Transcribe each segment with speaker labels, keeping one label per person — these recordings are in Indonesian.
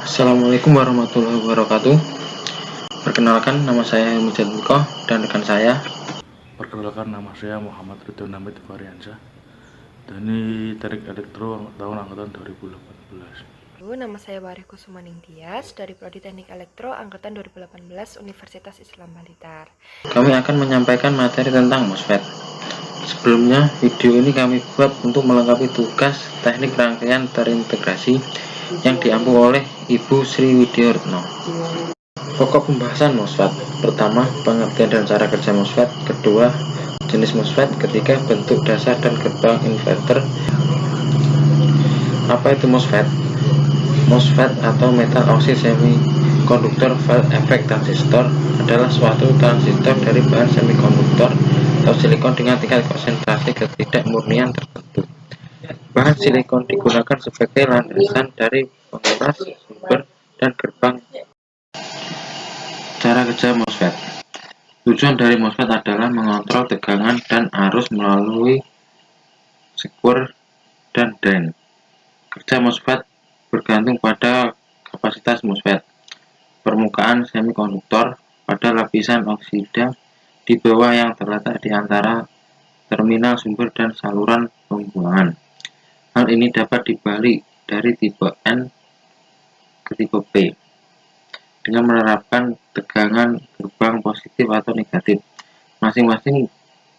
Speaker 1: Assalamualaikum warahmatullahi wabarakatuh. Perkenalkan, nama saya Mujadmiko dan rekan saya.
Speaker 2: Perkenalkan, nama saya Muhammad Ridwan Hamid Variansyah dari Teknik Elektro tahun angkatan 2018.
Speaker 3: Nama saya Barih Kusumaning Tias dari Prodi Teknik Elektro angkatan 2018 Universitas Islam Blitar.
Speaker 1: Kami akan menyampaikan materi tentang MOSFET. Sebelumnya, video ini kami buat untuk melengkapi tugas teknik rangkaian terintegrasi yang diampu oleh Ibu Sri Widyaretno. Pokok pembahasan MOSFET. Pertama, pengertian dan cara kerja MOSFET. Kedua, jenis MOSFET. Ketiga, bentuk dasar dan gerbang inverter. Apa itu MOSFET? MOSFET atau metal oxide semikonduktor field effect transistor adalah suatu transistor dari bahan semikonduktor atau silikon dengan tingkat konsentrasi ketidakmurnian tertentu. Bahan silikon digunakan sebagai landasan dari penguras, sumber, dan gerbang. Cara kerja MOSFET. Tujuan dari MOSFET adalah mengontrol tegangan dan arus melalui sekur dan drain. Kerja MOSFET bergantung pada kapasitas MOSFET. Permukaan semikonduktor pada lapisan oksida di bawah yang terletak di antara terminal sumber dan saluran pembuangan. Hal ini dapat dibalik dari tipe N ke tipe P dengan menerapkan tegangan gerbang positif atau negatif. Masing-masing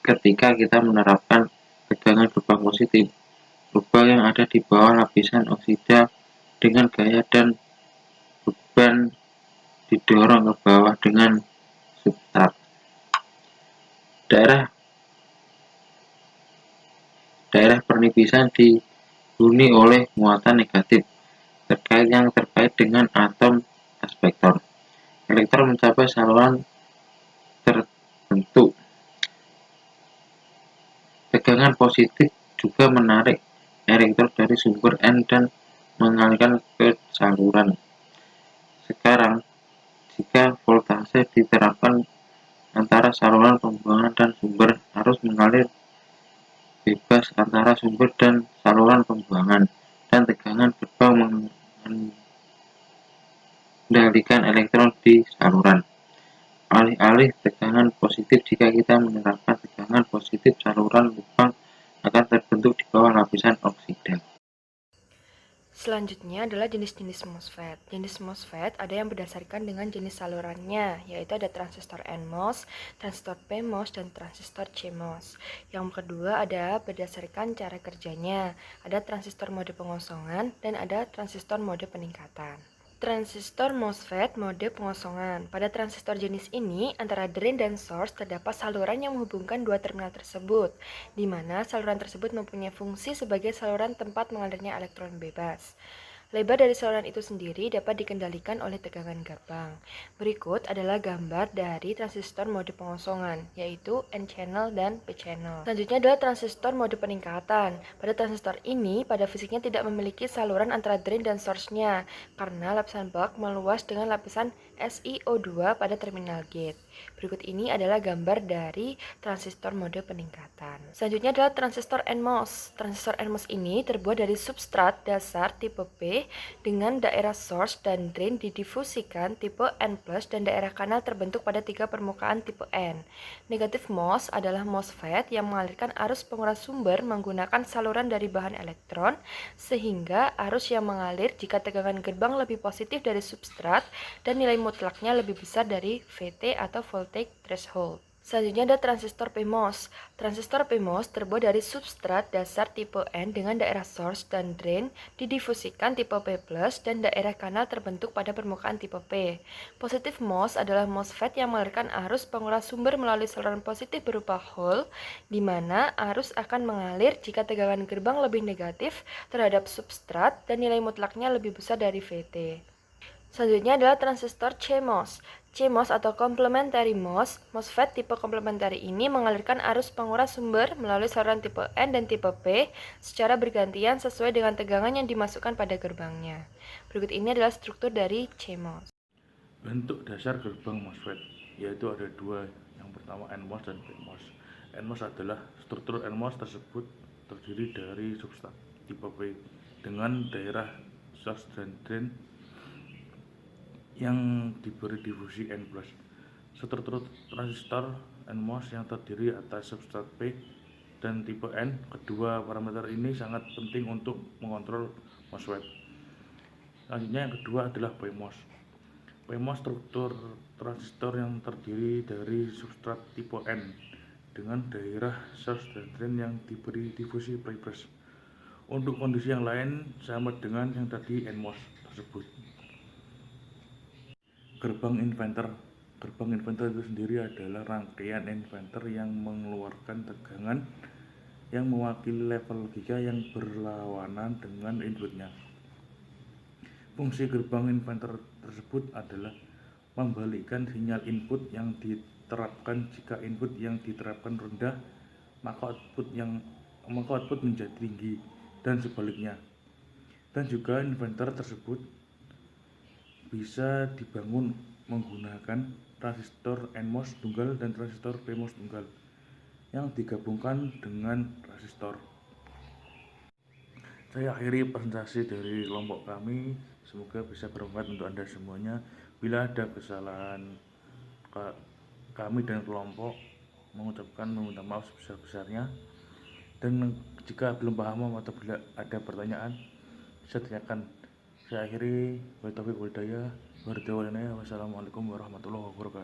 Speaker 1: ketika kita menerapkan tegangan gerbang positif, lubang yang ada di bawah lapisan oksida dengan gaya dan beban didorong ke bawah dengan substrat. Daerah pernipisan dihuni oleh muatan negatif terkait dengan atom aspektor. Elektron mencapai saluran terbentuk. Tegangan positif juga menarik elektron dari sumber N dan mengalirkan ke saluran. Sekarang, jika voltase diterapkan antara saluran pembuangan dan sumber, arus mengalir bebas antara sumber dan saluran pembuangan, dan tegangan gerbang mengendalikan elektron di saluran. Alih-alih tegangan positif, jika kita menerapkan tegangan positif, saluran lubang akan terbentuk di bawah lapisan oksida.
Speaker 3: Selanjutnya adalah jenis-jenis MOSFET. Jenis MOSFET ada yang berdasarkan dengan jenis salurannya, yaitu ada transistor NMOS, transistor PMOS, dan transistor CMOS. Yang kedua ada berdasarkan cara kerjanya, ada transistor mode pengosongan, dan ada transistor mode peningkatan. Transistor MOSFET mode pengosongan. Pada transistor jenis ini, antara drain dan source terdapat saluran yang menghubungkan dua terminal tersebut, di mana saluran tersebut mempunyai fungsi sebagai saluran tempat mengalirnya elektron bebas. Lebar dari saluran itu sendiri dapat dikendalikan oleh tegangan gerbang. Berikut adalah gambar dari transistor mode pengosongan, yaitu N-channel dan P-channel. Selanjutnya adalah transistor mode peningkatan. Pada transistor ini, pada fisiknya tidak memiliki saluran antara drain dan source-nya, karena lapisan bulk meluas dengan lapisan SiO2 pada terminal gate. Berikut ini adalah gambar dari transistor mode peningkatan. Selanjutnya adalah transistor NMOS. Transistor NMOS ini terbuat dari substrat dasar tipe P dengan daerah source dan drain didifusikan tipe N+, dan daerah kanal terbentuk pada tiga permukaan tipe N. Negatif MOS adalah MOSFET yang mengalirkan arus penguras sumber menggunakan saluran dari bahan elektron, sehingga arus yang mengalir jika tegangan gerbang lebih positif dari substrat dan nilai mutlaknya lebih besar dari VT atau voltage threshold. Selanjutnya ada transistor PMOS. Transistor PMOS terbuat dari substrat dasar tipe N dengan daerah source dan drain didifusikan tipe P+, dan daerah kanal terbentuk pada permukaan tipe P. Positif MOS adalah MOSFET yang mengalirkan arus penguras sumber melalui saluran positif berupa hole, di mana arus akan mengalir jika tegangan gerbang lebih negatif terhadap substrat dan nilai mutlaknya lebih besar dari VT. Selanjutnya adalah transistor CMOS. CMOS atau complementary MOS, MOSFET tipe komplementari ini mengalirkan arus penguras sumber melalui saluran tipe N dan tipe P secara bergantian sesuai dengan tegangan yang dimasukkan pada gerbangnya. Berikut ini adalah struktur dari CMOS.
Speaker 2: Bentuk dasar gerbang MOSFET yaitu ada dua, yang pertama NMOS dan PMOS. NMOS adalah struktur NMOS tersebut terdiri dari substrat tipe P dengan daerah source dan drain yang diberi difusi N+. Struktur transistor NMOS yang terdiri atas substrat P dan tipe N. Kedua parameter ini sangat penting untuk mengontrol MOSFET. Selanjutnya yang kedua adalah PMOS. PMOS struktur transistor yang terdiri dari substrat tipe N dengan daerah source dan drain yang diberi difusi Pre-press. Untuk kondisi yang lain sama dengan yang tadi NMOS tersebut. Gerbang inverter. Gerbang inverter itu sendiri adalah rangkaian inverter yang mengeluarkan tegangan yang mewakili level logika yang berlawanan dengan inputnya. Fungsi gerbang inverter tersebut adalah membalikkan sinyal input yang diterapkan. Jika input yang diterapkan rendah, maka output menjadi tinggi dan sebaliknya. Dan juga inverter tersebut bisa dibangun menggunakan transistor NMOS tunggal dan transistor PMOS tunggal yang digabungkan dengan resistor. Saya akhiri presentasi dari kelompok kami. Semoga bisa bermanfaat untuk Anda semuanya. Bila ada kesalahan kami dan kelompok, meminta maaf sebesar-besarnya. Dan jika belum paham atau bila ada pertanyaan, bisa tanyakan. Saya akhiri. Wassalamualaikum warahmatullahi wabarakatuh.